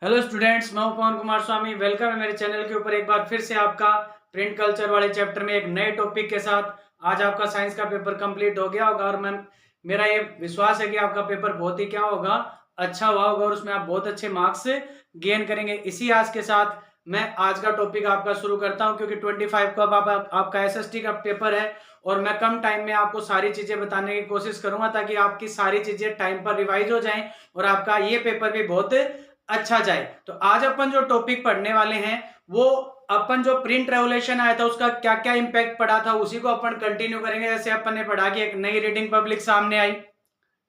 Hello students, मैं हूं पवन कुमार स्वामी। Welcome है मेरे चैनल के ऊपर एक बार फिर से आपका प्रिंट कल्चर वाले चैप्टर में एक नए टॉपिक के साथ। आज आपका साइंस का पेपर कंप्लीट हो गया होगा और मेरा ये विश्वास है कि आपका पेपर बहुत ही क्या होगा, अच्छा हुआ होगा और उसमें आप बहुत अच्छे मार्क्स गेन करेंगे। इसी आज के साथ मैं आज का टॉपिक आपका शुरू करता हूं, क्योंकि 25 को अब आपका एसएसटी का पेपर है और मैं कम टाइम में आपको सारी चीजें बताने की कोशिश करूंगा ताकि आपकी सारी चीजें टाइम पर रिवाइज हो जाएं और आपका ये पेपर भी बहुत अच्छा जाए। तो आज अपन जो टॉपिक पढ़ने वाले हैं वो अपन जो प्रिंट रेवोल्यूशन आया था उसका क्या क्या इंपैक्ट पड़ा था उसी को अपन कंटिन्यू करेंगे। जैसे अपन ने पढ़ा कि एक नई रीडिंग पब्लिक सामने आई,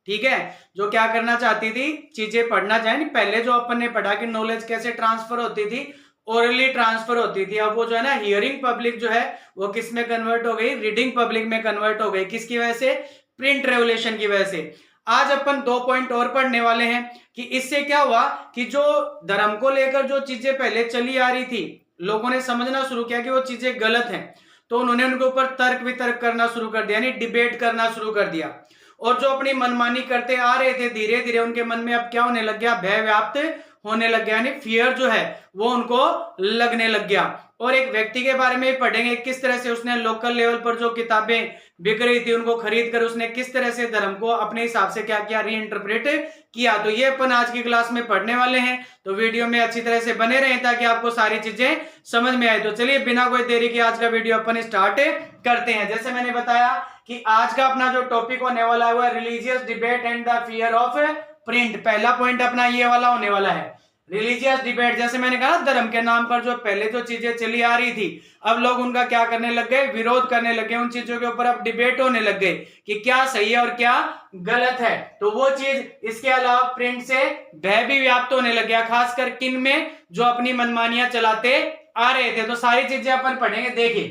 ठीक है, जो क्या करना चाहती थी, चीजें पढ़ना चाहे नहीं। पहले जो अपन ने पढ़ा कि नॉलेज कैसे ट्रांसफर होती थी, ओरली ट्रांसफर होती थी। अब वो जो है ना हियरिंग पब्लिक जो है वो किस में कन्वर्ट हो गई, रीडिंग पब्लिक में कन्वर्ट हो गई। किसकी वजह से? प्रिंट रेवोल्यूशन की वजह से। आज अपन 2 पॉइंट और पढ़ने वाले हैं कि इससे क्या हुआ कि जो धर्म को लेकर जो चीजें पहले चली आ रही थी, लोगों ने समझना शुरू किया कि वो चीजें गलत हैं, तो उन्होंने उनके ऊपर तर्क वितर्क करना शुरू कर दिया, यानी डिबेट करना शुरू कर दिया। और जो अपनी मनमानी करते आ रहे थे, धीरे धीरे उनके मन में अब क्या होने लग गया, भय व्याप्त होने लग गया, यानी फियर जो है वो उनको लगने लग गया। और एक व्यक्ति के बारे में पढ़ेंगे किस तरह से उसने लोकल लेवल पर जो किताबें बिक रही थी उनको खरीद कर उसने किस तरह से धर्म को अपने हिसाब से क्या किया, रीइंटरप्रेट किया। तो ये अपन आज की क्लास में पढ़ने वाले हैं, तो वीडियो में अच्छी तरह से बने रहें ताकि आपको सारी चीजें समझ में आए। तो चलिए बिना कोई देरी के आज का वीडियो अपन स्टार्ट करते हैं। जैसे मैंने बताया कि आज का अपना जो टॉपिक होने वाला है religious debate and the fear of print. पहला पॉइंट अपना ये वाला होने वाला है, रिलीजियस डिबेट। जैसे मैंने कहा धर्म के नाम पर जो पहले जो चीजें चली आ रही थी, अब लोग उनका क्या करने लग गए, विरोध करने लगे। उन चीजों के ऊपर अब डिबेट होने लग गए कि क्या सही है और क्या गलत है। तो वो चीज, इसके अलावा प्रिंट से भय भी व्याप्त होने लग गया, खासकर किन में, जो अपनी मनमानियां चलाते आ रहे थे। तो सारी चीजें अपन पढ़ेंगे। देखिए,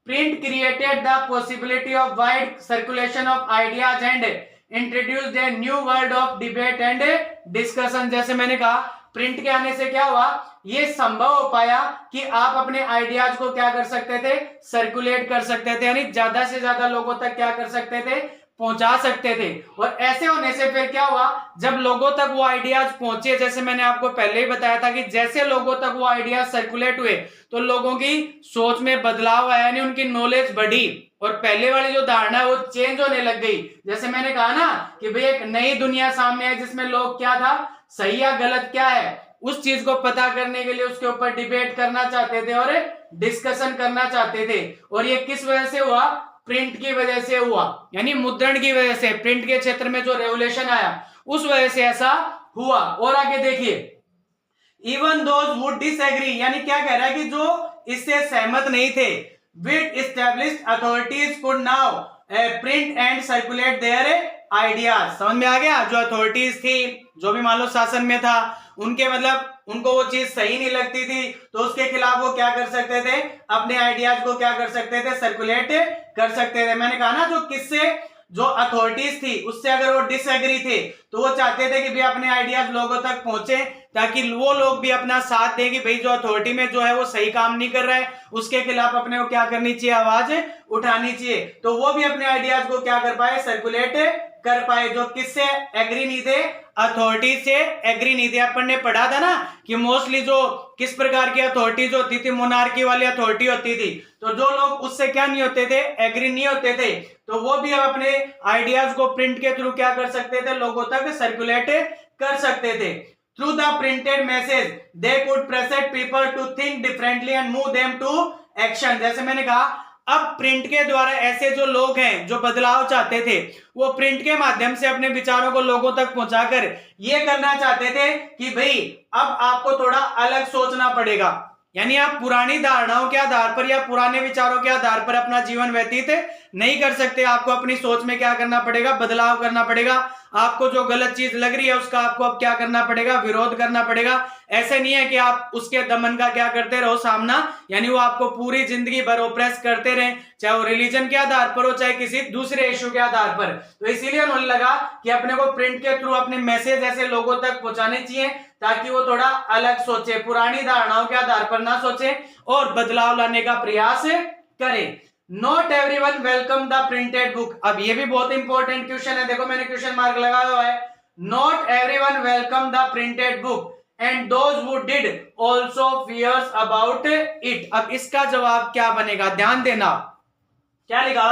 print created the possibility of wide circulation of ideas and introduced a new world of debate and discussion. जैसे मैंने कहा प्रिंट के आने से क्या हुआ, ये संभव हो पाया कि आप अपने आइडियाज को क्या कर सकते थे, सर्कुलेट कर सकते थे, यानी ज्यादा से ज्यादा लोगों तक क्या कर सकते थे, पहुंचा सकते थे। और ऐसे होने से फिर क्या हुआ, जब लोगों तक वो आइडियाज पहुंचे, जैसे मैंने आपको पहले ही बताया था कि जैसे लोगों तक वो आइडियाज सर्कुलेट हुए तो लोगों की सोच में बदलाव आया, यानी उनकी नॉलेज बढ़ी और पहले वाली जो धारणा है वो चेंज होने लग गई। जैसे मैंने कहा ना कि भाई एक नई दुनिया सामने है जिसमें लोग क्या था, सही या गलत क्या है, उस चीज को पता करने के लिए उसके ऊपर डिबेट करना चाहते थे और डिस्कशन करना चाहते थे। और ये किस वजह से हुआ, प्रिंट की वजह से हुआ, यानी मुद्रण की वजह से। प्रिंट के क्षेत्र में जो रेवोल्यूशन आया उस वजह से ऐसा हुआ। और आगे देखिए, इवन दोज वुड डिसएग्री, यानी क्या कह रहा है कि जो इससे सहमत नहीं थे, with established authorities could now print and circulate their ideas. समझ में आ गया? जो अथॉरिटीज थी, जो भी मान लो शासन में था, उनके मतलब उनको वो चीज सही नहीं लगती थी तो उसके खिलाफ वो क्या कर सकते थे, अपने आइडियाज को क्या कर सकते थे, सर्कुलेट कर सकते थे। मैंने कहा ना, जो किससे, जो अथॉरिटीज थी उससे अगर वो डिसएग्री थे तो वो चाहते थे कि भाई अपने आइडियाज लोगों तक पहुंचे ताकि वो लोग भी अपना साथ दें कि भाई जो अथॉरिटी में जो है वो सही काम नहीं कर रहा है, उसके खिलाफ अपने को क्या करनी चाहिए, आवाज उठानी चाहिए। तो वो भी अपने आइडियाज को क्या कर पाए, सर्कुलेट कर पाए। जो किससे एग्री नहीं थे, अथॉरिटी से एग्री नहीं थे। अपन ने पढ़ा था ना कि मोस्टली जो किस प्रकार की अथॉरिटीज होती थी, मोनार्की वाली अथॉरिटी होती थी। तो जो लोग उससे क्या नहीं होते थे, एग्री नहीं होते थे, तो वो भी अब अपने आइडियाज को प्रिंट के थ्रू क्या कर सकते थे, लोगों तक सर्कुलेट कर सकते थे। Through the printed message they could present people to think differently and move them to action. जैसे मैंने कहा, अब प्रिंट के द्वारा ऐसे जो लोग हैं जो बदलाव चाहते थे, वो प्रिंट के माध्यम से अपने विचारों को लोगों तक पहुंचाकर ये करना चाहते थे कि भाई अब आपको थोड़ा अलग सोचना पड़ेगा, यानी आप पुरानी धारणाओं के आधार पर या पुराने विचारों के आधार पर अपना जीवन व्यतीत नहीं कर सकते। आपको अपनी सोच में क्या करना पड़ेगा, बदलाव करना पड़ेगा। आपको जो गलत चीज लग रही है उसका आपको अब क्या करना पड़ेगा, विरोध करना पड़ेगा। ऐसे नहीं है कि आप उसके दमन का क्या करते रहो, सामना, यानी वो आपको पूरी जिंदगी भर ओप्रेस करते रहे, चाहे वो रिलीजन के आधार पर हो चाहे किसी दूसरे इश्यू के आधार पर। तो इसीलिए उन्होंने लगा कि अपने को प्रिंट के थ्रू अपने मैसेज ऐसे लोगों तक पहुंचाने चाहिए ताकि वो थोड़ा अलग सोचे, पुरानी धारणाओं के आधार पर ना सोचे और बदलाव लाने का प्रयास करें। Not everyone welcome the printed book. अब ये भी बहुत इंपॉर्टेंट क्वेश्चन है, देखो मैंने क्वेश्चन मार्क लगाया हुआ है। Not everyone welcome the printed book and those who did also fears about it। अब इसका जवाब क्या बनेगा, ध्यान देना। क्या लिखा,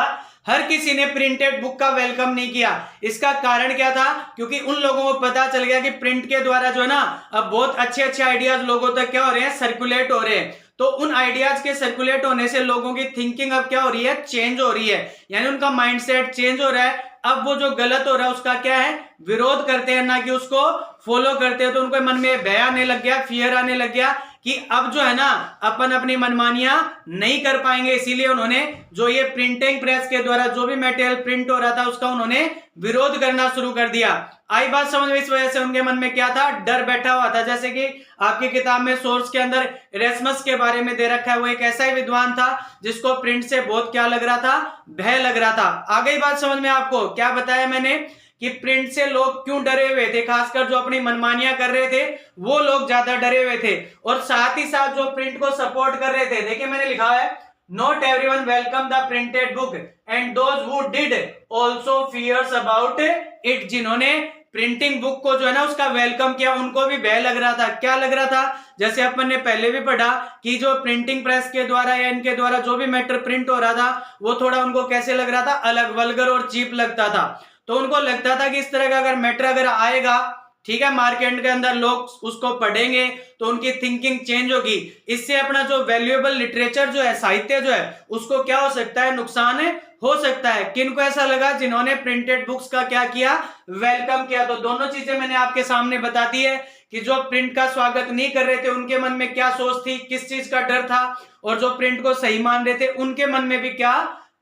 हर किसी ने प्रिंटेड बुक का वेलकम नहीं किया। इसका कारण क्या था, क्योंकि उन लोगों को पता चल गया कि प्रिंट के द्वारा जो है ना, अब बहुत अच्छे अच्छे आइडियाज लोगों तक क्या हो रहे हैं, सर्कुलेट हो रहे हैं। तो उन आइडियाज के सर्कुलेट होने से लोगों की थिंकिंग अब क्या हो रही है, चेंज हो रही है, यानी उनका माइंडसेट चेंज हो रहा है। अब वो जो गलत हो रहा है उसका क्या है, विरोध करते हैं, ना कि उसको फॉलो करते हैं। तो उनको मन में भय आने लग गया, फियर आने लग गया कि अब जो है ना अपन अपनी मनमानियां नहीं कर पाएंगे। इसीलिए उन्होंने जो ये प्रिंटिंग प्रेस के द्वारा जो भी मटेरियल प्रिंट हो रहा था उसका उन्होंने विरोध करना शुरू कर दिया। आई बात समझ में, इस वजह से उनके मन में क्या था, डर बैठा हुआ था। जैसे कि आपकी किताब में सोर्स के अंदर इरेस्मस के बारे में दे रखा है, वो एक ऐसा ही विद्वान था जिसको प्रिंट से बहुत क्या लग रहा था, भय लग रहा था। आ गई बात समझ में आपको, क्या बताया मैंने कि प्रिंट से लोग क्यों डरे हुए थे, खासकर जो अपनी मनमानियां कर रहे थे वो लोग ज्यादा डरे हुए थे। और साथ ही साथ जो प्रिंट को सपोर्ट कर रहे थे, देखिए मैंने लिखा है not everyone welcome the printed book and those who did also fears about it. जिन्होंने प्रिंटिंग बुक को जो है ना उसका वेलकम किया, उनको भी भय लग रहा था। क्या लग रहा था, जैसे अपन ने पहले भी पढ़ा कि जो प्रिंटिंग प्रेस के द्वारा या इनके द्वारा जो भी मैटर प्रिंट हो रहा था वो थोड़ा उनको कैसे लग रहा था, अलग, वल्गर और चीप लगता था। तो उनको लगता था कि इस तरह का अगर मैटर अगर आएगा, ठीक है, मार्केट के अंदर लोग उसको पढ़ेंगे तो उनकी थिंकिंग चेंज होगी। इससे अपना जो वैल्यूएबल लिटरेचर जो है, साहित्य जो है, उसको क्या हो सकता है, नुकसान हो सकता है। किनको ऐसा लगा, जिन्होंने प्रिंटेड बुक्स का क्या किया, वेलकम किया। तो दोनों चीजें मैंने आपके सामने बता दी है कि जो प्रिंट का स्वागत नहीं कर रहे थे उनके मन में क्या सोच थी, किस चीज का डर था, और जो प्रिंट को सही मान रहे थे उनके मन में भी क्या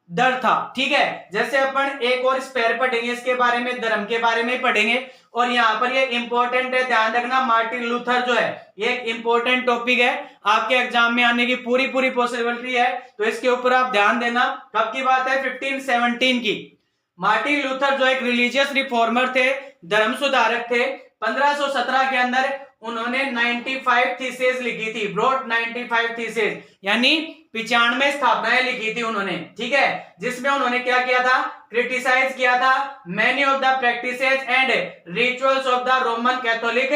डर था। ठीक है, जैसे अपन एक और स्पेयर पढ़ेंगे, इसके बारे में, धर्म के बारे में पढ़ेंगे। और यहाँ पर ये इंपॉर्टेंट है, ध्यान रखना, मार्टिन लूथर जो है ये एक इंपॉर्टेंट टॉपिक है, आपके एग्जाम में आने की पूरी पूरी पॉसिबिलिटी है। तो इसके ऊपर आप ध्यान देना। कब की बात है, 1517 की। मार्टिन लूथर जो एक रिलीजियस रिफॉर्मर थे, धर्म सुधारक थे, 1517 के अंदर उन्होंने 95 थीसिस लिखी थी, ब्रॉड 95 थीसिस, यानी 95 स्थापनाएं लिखी थी उन्होंने। ठीक है, जिसमें उन्होंने क्या किया था, क्रिटिसाइज किया था many of the practices and rituals of the Roman Catholic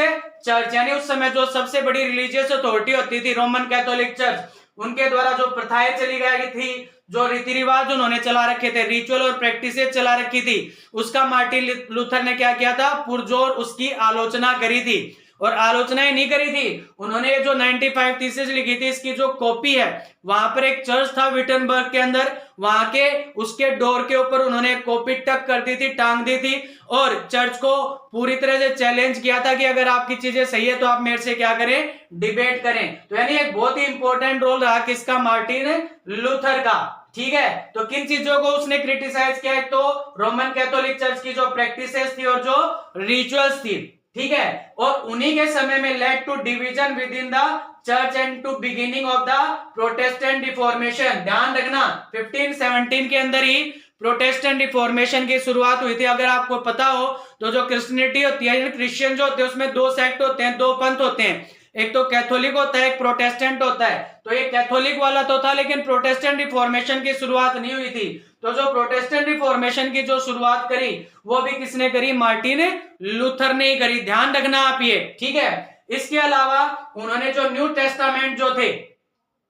church. यानी उस समय जो सबसे बड़ी रिलीजियस अथॉरिटी होती थी रोमन कैथोलिक चर्च, उनके द्वारा जो प्रथाएं चली गई थी, जो रीति रिवाज उन्होंने चला रखे थे, रिचुअल और प्रैक्टिसेस चला रखी थी, उसका मार्टिन लूथर ने क्या किया था, पुरजोर उसकी आलोचना करी थी। और आलोचनाएं नहीं करी थी, उन्होंने जो 95 थीसिस लिखी थी, इसकी जो कॉपी है, वहां पर एक चर्च था विटनबर्ग के अंदर, वहां के उसके डोर के ऊपर उन्होंने कॉपी टक कर दी थी, टांग दी थी, और चर्च को पूरी तरह से चैलेंज किया था कि अगर आपकी चीजें सही है तो आप मेरे से क्या करें, डिबेट करें। तो यानी एक बहुत ही इंपॉर्टेंट रोल रहा किसका, मार्टिन लूथर का। ठीक है, तो किन चीजों को उसने क्रिटिसाइज किया, तो रोमन कैथोलिक चर्च की जो प्रैक्टिसेस थी और जो रिचुअल्स थी। ठीक है, और उन्हीं के समय में led to division within the church and to beginning of the protestant reformation. ध्यान रखना, 1517 के अंदर ही प्रोटेस्टेंट रिफॉर्मेशन की शुरुआत हुई थी। अगर आपको पता हो तो जो क्रिश्चियनिटी होती है, क्रिश्चियन जो होते हैं, उसमें दो सेक्ट होते हैं, दो पंथ होते हैं, एक तो कैथोलिक होता है, एक प्रोटेस्टेंट होता है। तो ये कैथोलिक वाला तो था, लेकिन प्रोटेस्टेंट रिफॉर्मेशन की शुरुआत नहीं हुई थी। तो जो प्रोटेस्टेंट रिफॉर्मेशन की जो शुरुआत करी वो भी किसने करी, मार्टिन लूथर ने ही करी। ध्यान रखना आप ये। ठीक है, इसके अलावा उन्होंने जो न्यू टेस्टामेंट जो थे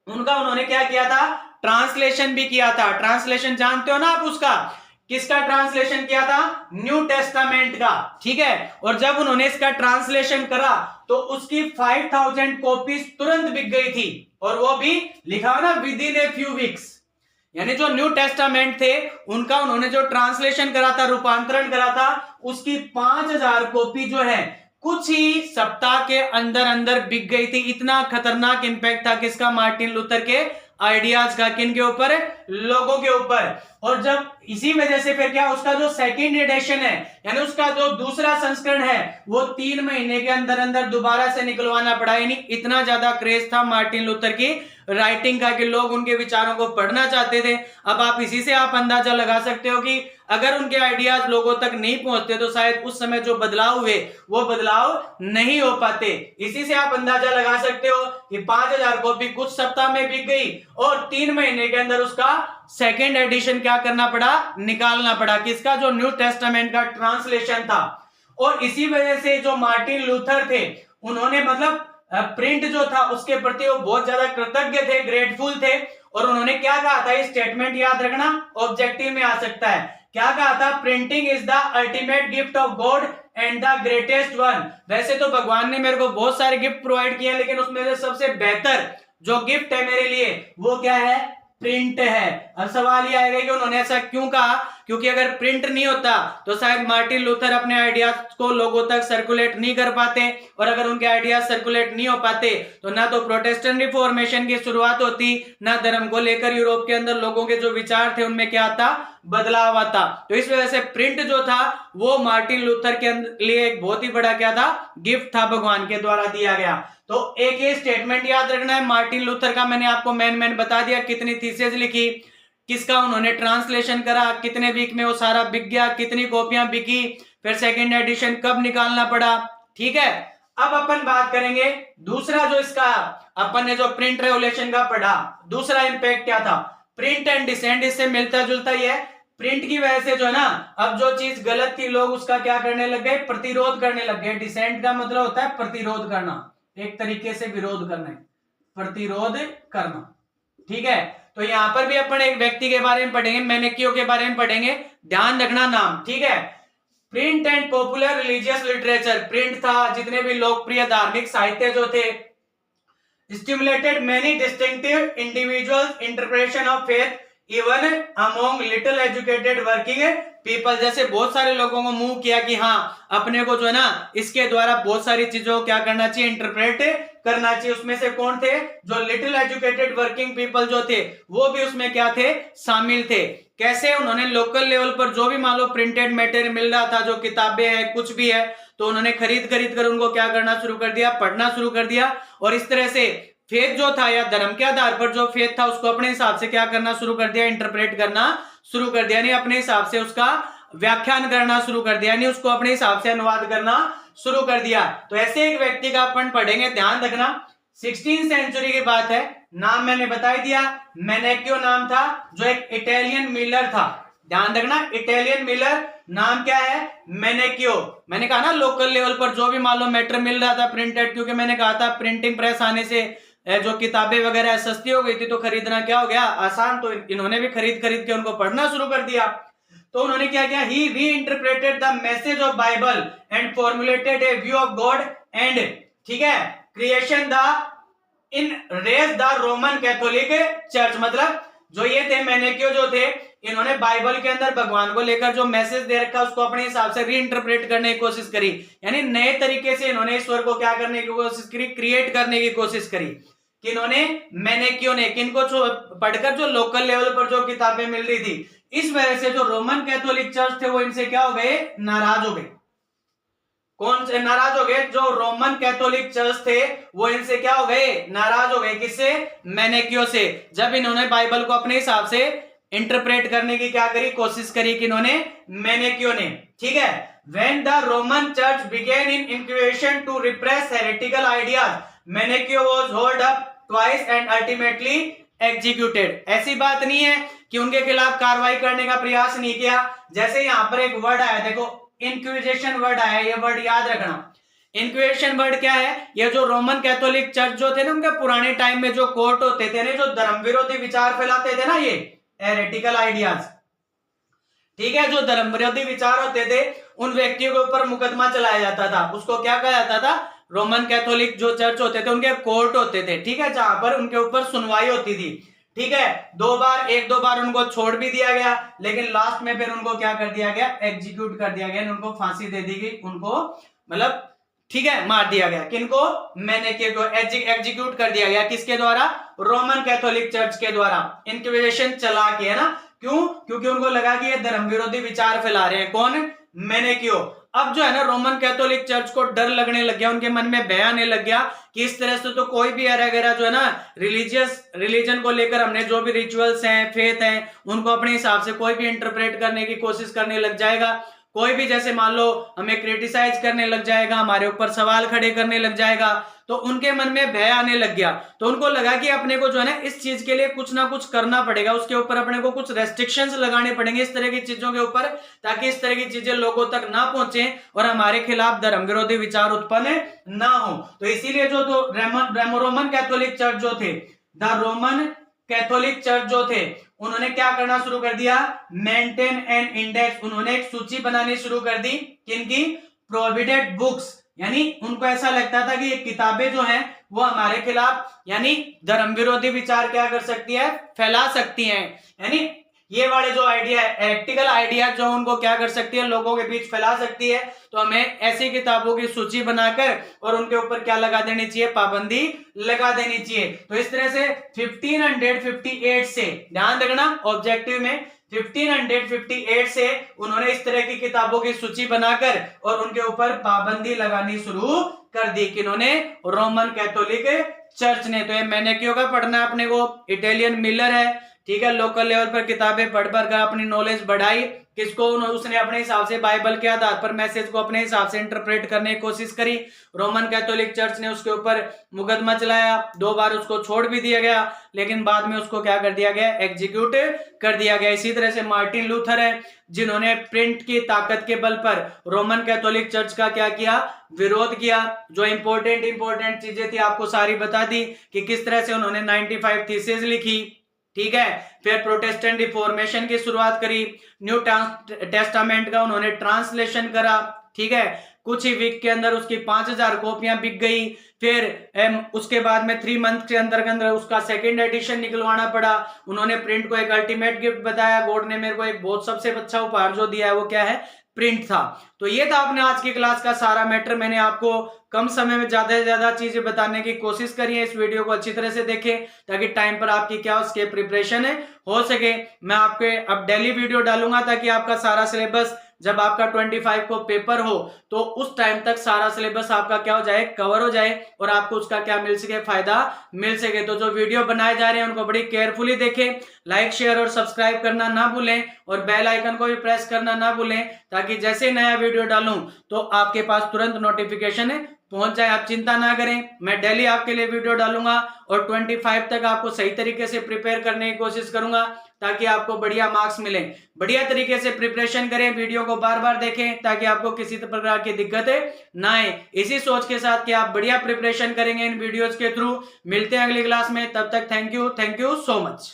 उनका उन्होंने क्या किया था, ट्रांसलेशन भी किया था। ट्रांसलेशन जानते हो ना आप उसका, किसका ट्रांसलेशन किया था, न्यू टेस्टामेंट का। ठीक है, और जब उन्होंने इसका ट्रांसलेशन करा तो उसकी 5000 कॉपीज तुरंत बिक गई थी, और वो भी लिखा हुआ ना with in a few weeks. यानी जो न्यू टेस्टामेंट थे उनका उन्होंने जो ट्रांसलेशन करा था, रूपांतरण करा था, उसकी 5000 कॉपी जो है कुछ ही सप्ताह के अंदर अंदर बिक गई थी। इतना खतरनाक इंपैक्ट था किसका, मार्टिन लूथर के आइडियाज का, किन के ऊपर, लोगों के ऊपर। और जब इसी वजह से फिर क्या, उसका जो सेकंड एडिशन है, यानी उसका जो दूसरा संस्करण है, वो 3 महीने के अंदर अंदर दोबारा से निकलवाना पड़ा। यानी इतना ज्यादा क्रेज था मार्टिन लूथर की राइटिंग का कि लोग उनके विचारों को पढ़ना चाहते थे। अब आप इसी से आप अंदाजा लगा सकते हो कि अगर उनके आइडियाज लोगों तक नहीं पहुंचते तो शायद उस समय जो बदलाव हुए वो बदलाव नहीं हो पाते। इसी से आप अंदाजा लगा सकते हो कि 5000 कॉपी कुछ सप्ताह में बिक गई, और 3 महीने के अंदर उसका सेकेंड एडिशन क्या करना पड़ा, निकालना पड़ा, किसका, जो न्यू टेस्टामेंट का ट्रांसलेशन था। और इसी वजह से जो मार्टिन लूथर थे उन्होंने मतलब प्रिंट जो था उसके प्रति वो बहुत ज्यादा कृतज्ञ थे, ग्रेटफुल थे। और उन्होंने क्या कहा था, ये स्टेटमेंट याद रखना, ऑब्जेक्टिव में आ सकता है। क्या कहा था, printing is the ultimate gift of God and the greatest one. वैसे तो भगवान ने मेरे को बहुत सारे गिफ्ट प्रोवाइड किए, लेकिन उसमें से सबसे बेहतर जो गिफ्ट है मेरे लिए वो क्या है, प्रिंट है। अब सवाल ये आएगा कि उन्होंने ऐसा क्यों कहा, क्योंकि अगर प्रिंट नहीं होता तो शायद मार्टिन लूथर अपने आइडियाज को लोगों तक सर्कुलेट नहीं कर पाते, और अगर उनके आइडियाज सर्कुलेट नहीं हो पाते तो ना तो प्रोटेस्टेंट रिफॉर्मेशन की शुरुआत होती, ना धर्म को लेकर यूरोप के अंदर लोगों के जो विचार थे उनमें क्या आता, बदलाव आता। तो इस वजह से प्रिंट जो था वो मार्टिन लूथर के लिए एक बहुत ही बड़ा क्या था, गिफ्ट था, भगवान के द्वारा दिया गया। तो एक ये स्टेटमेंट याद रखना है मार्टिन लूथर का, मैंने आपको मैन बता दिया, कितनी थीसिस लिखी, किसका उन्होंने ट्रांसलेशन करा, कितने वीक में वो सारा बिक गया, कितनी कॉपियां बिकी, फिर सेकंड एडिशन कब निकालना पड़ा। ठीक है, अब अपन बात करेंगे दूसरा जो इसका अपन ने जो प्रिंट रेवोल्यूशन का पढ़ा, दूसरा इंपैक्ट क्या था, प्रिंट एंड डिसेंट। इससे मिलता जुलता ही है, प्रिंट की वजह से जो है ना, अब जो चीज गलत थी लोग उसका क्या करने लग गए, प्रतिरोध करने लग गए। डिसेंट का मतलब होता है प्रतिरोध करना, एक तरीके से विरोध करना, प्रतिरोध करना। ठीक है, तो यहां पर भी अपन एक व्यक्ति के बारे में पढ़ेंगे, मैनेकियो के बारे में पढ़ेंगे, ध्यान रखना नाम। ठीक है, print and popular religious literature, print था, जितने भी लोकप्रिय धार्मिक साहित्य जो थे, stimulated many distinctive individual interpretation of faith even among little educated working people. जैसे बहुत सारे लोगों को मूव किया कि हाँ अपने को जो है ना इसके द्वारा बहुत सारी चीजों को क्या करना चाहिए, इंटरप्रेट करना चाहिए। उसमें से कौन थे, जो लिटिल एजुकेटेड वर्किंग पीपल जो थे वो भी उसमें क्या थे, शामिल थे। कैसे, उन्होंने लोकल लेवल पर जो भी मान लो प्रिंटेड मटेरियल मिल रहा था, जो किताबें हैं कुछ भी है, तो उन्होंने खरीद कर उनको क्या करना शुरू कर दिया, पढ़ना शुरू कर दिया। और इस तरह से फेथ जो था या धर्म के आधार पर जो फेथ था उसको अपने हिसाब से क्या करना शुरू कर दिया, इंटरप्रेट करना शुरू कर दिया, यानी अपने हिसाब से उसका व्याख्यान करना शुरू कर दिया, यानी उसको अपने हिसाब से अनुवाद करना शुरू कर दिया। तो ऐसे एक व्यक्ति का अपन पढ़ेंगे, ध्यान रखना, 16वीं सेंचुरी की बात है, नाम मैंने बता दिया, मैनेकियो नाम था, जो एक इटालियन मिलर था। ध्यान रखना, इटालियन मिलर, नाम क्या है, मैनेकियो। मैंने कहा ना लोकल लेवल पर जो भी मान लो मैटर मिल रहा था प्रिंटेड, क्योंकि मैंने कहा था प्रिंटिंग प्रेस आने से जो किताबें वगैरह सस्ती हो गई थी तो खरीदना क्या हो गया, आसान। तो इन्होंने भी खरीद के उनको पढ़ना शुरू कर दिया। तो उन्होंने क्या किया, he reinterpreted the message of Bible and formulated a view of God and, ठीक है, creation the in rage the Roman Catholic church. मतलब जो ये थे मैनेकियो जो थे, इन्होंने बाइबल के अंदर भगवान को लेकर जो मैसेज दे रखा उसको अपने हिसाब से रीइंटरप्रेट करने की कोशिश करी, यानी नए तरीके से इन्होंने ईश्वर को क्या करने की कोशिश करी, क्रिएट करने की कोशिश करी। कि इन्होंने मैनेकियो ने किनको पढ़कर जो लोकल लेवल पर जो किताबें मिल रही थी, इस वजह से जो रोमन कैथोलिक चर्च थे वो इनसे क्या हो गए, नाराज हो गए। कौन से नाराज हो गए, जो रोमन कैथोलिक चर्च थे वो इनसे क्या हो गए, नाराज हो गए। किससे, मैनेकियो से। जब इन्होंने बाइबल को अपने हिसाब से इंटरप्रेट करने की क्या करी, कोशिश करी, कि इन्होंने, मैनेकियो ने। ठीक है, when the Roman church began in inquisition to repress heretical ideas, Menekio was hauled up twice and ultimately executed। ऐसी बात नहीं है कि उनके खिलाफ कार्रवाई करने का प्रयास नहीं किया। जैसे यहां पर एक वर्ड आया, देखो इंक्विजिशन वर्ड आया, ये वर्ड याद रखना। इंक्विजिशन वर्ड क्या है, ये जो रोमन कैथोलिक चर्च जो थे ना, उनके पुराने टाइम में जो कोर्ट होते थे ना, जो धर्म विरोधी विचार फैलाते थे ना, ये हेरेटिकल आइडियाज, ठीक है, जो धर्म विरोधी विचार होते थे उन व्यक्तियों के ऊपर मुकदमा चलाया जाता था। उसको क्या कहा जाता था, रोमन कैथोलिक जो चर्च होते थे उनके कोर्ट होते थे, ठीक है, जहां पर उनके ऊपर सुनवाई होती थी। ठीक है, एक दो बार उनको छोड़ भी दिया गया, लेकिन लास्ट में फिर उनको क्या कर दिया गया, एग्जीक्यूट कर दिया गया, उनको फांसी दे दी गई, उनको मतलब ठीक है मार दिया गया। किनको, मैनेकियो को एग्जीक्यूट कर दिया गया। किसके द्वारा, रोमन कैथोलिक चर्च के द्वारा। इंक्विजिशन चला के, है ना, क्यों, क्योंकि उनको लगा कि ये धर्म विरोधी विचार फैला रहे हैं। कौन, मैनेकियो। अब जो है ना रोमन कैथोलिक चर्च को डर लगने लग गया, उनके मन में भय आने लग गया कि इस तरह से तो कोई भी वगैरह जो है ना रिलीजन को लेकर हमने जो भी रिचुअल्स हैं, फेथ हैं, उनको अपने हिसाब से कोई भी इंटरप्रेट करने की कोशिश करने लग जाएगा। कोई भी जैसे मान लो हमें क्रिटिसाइज करने लग जाएगा, हमारे ऊपर सवाल खड़े करने लग जाएगा, तो उनके मन में भय आने लग गया। तो उनको लगा कि अपने को जो है ना इस चीज के लिए कुछ ना कुछ करना पड़ेगा, उसके ऊपर अपने को कुछ रेस्ट्रिक्शंस लगाने पड़ेंगे इस तरह की चीजों के ऊपर, ताकि इस तरह की चीजें लोगों तक ना पहुंचे और हमारे खिलाफ धर्म विरोधी विचार उत्पन्न ना हो। तो इसीलिए जो रोमन कैथोलिक चर्च जो थे, द रोमन कैथोलिक चर्च जो थे, उन्होंने क्या करना शुरू कर दिया, मेंटेन एन इंडेक्स, उन्होंने एक सूची बनानी शुरू कर दी। किनकी? प्रोहिबिटेड बुक्स, यानी उनको ऐसा लगता था कि ये किताबें जो हैं वो हमारे खिलाफ यानी धर्म विरोधी विचार क्या कर सकती है, फैला सकती हैं। यानी ये वाले जो आइडिया है, एथिकल आइडिया जो उनको क्या कर सकती है, लोगों के बीच फैला सकती है। तो हमें ऐसी किताबों की सूची बनाकर और उनके ऊपर क्या लगा देनी चाहिए, पाबंदी लगा देनी चाहिए। तो इस तरह से 1558 से, ध्यान रखना ऑब्जेक्टिव में 1558 से उन्होंने इस तरह की किताबों की सूची बनाकर और उनके ऊपर पाबंदी लगानी शुरू कर दी। किन्होंने? रोमन कैथोलिक चर्च ने। तो ये मैंने क्यों का पढ़ना है अपने को, इटालियन मिलर है, ठीक है, लोकल लेवल पर किताबें पढ़ कर अपनी नॉलेज बढ़ाई। किसको? उसने अपने हिसाब से बाइबल के आधार पर मैसेज को अपने हिसाब से इंटरप्रेट करने की कोशिश करी। रोमन कैथोलिक चर्च ने उसके ऊपर मुकदमा चलाया, 2 बार उसको छोड़ भी दिया गया, लेकिन बाद में उसको क्या कर दिया गया, एग्जीक्यूट कर दिया गया। इसी तरह से मार्टिन लूथर है, जिन्होंने प्रिंट की ताकत के बल पर रोमन कैथोलिक चर्च का क्या किया, विरोध किया। जो इंपॉर्टेंट चीजें थी आपको सारी बता दी कि किस तरह से उन्होंने 95 थीसिस लिखी, ठीक है। फिर प्रोटेस्टेंट रिफॉर्मेशन की शुरुआत करी, न्यू टेस्टामेंट का उन्होंने ट्रांसलेशन करा, ठीक है। कुछ ही वीक के अंदर उसकी 5000 कॉपियां बिक गई। फिर उसके बाद में 3 मंथ के अंदर उसका सेकंड एडिशन निकलवाना पड़ा। उन्होंने प्रिंट को एक अल्टीमेट गिफ्ट बताया। गॉड ने मेरे को एक बहुत सबसे अच्छा उपहार जो दिया है वो क्या है, प्रिंट था। तो ये था अपने आज की क्लास का सारा मैटर। मैंने आपको कम समय में ज्यादा से ज्यादा चीजें बताने की कोशिश करी है। इस वीडियो को अच्छी तरह से देखें ताकि टाइम पर आपकी क्या उसके प्रिपरेशन हो सके। मैं आपके अब डेली वीडियो डालूंगा ताकि आपका सारा सिलेबस जब आपका 25 को पेपर हो तो उस टाइम तक सारा सिलेबस आपका क्या हो जाए, कवर हो जाए और आपको उसका क्या मिल सके, फायदा मिल सके। तो जो वीडियो बनाए जा रहे हैं उनको बड़ी केयरफुली देखें, लाइक शेयर और सब्सक्राइब करना ना भूलें और बेल आइकन को भी प्रेस करना ना भूलें ताकि जैसे नया वीडियो डालूं तो आपके पास तुरंत नोटिफिकेशन पहुंच जाए। आप चिंता ना करें, मैं डेली आपके लिए वीडियो डालूंगा और 25 तक आपको सही तरीके से प्रिपेयर करने की कोशिश करूंगा ताकि आपको बढ़िया मार्क्स मिले। बढ़िया तरीके से प्रिपरेशन करें, वीडियो को बार बार देखें ताकि आपको किसी प्रकार की दिक्कतें ना आए। इसी सोच के साथ कि आप बढ़िया प्रिपरेशन करेंगे इन वीडियोज के थ्रू। मिलते हैं अगली क्लास में, तब तक थैंक यू सो मच।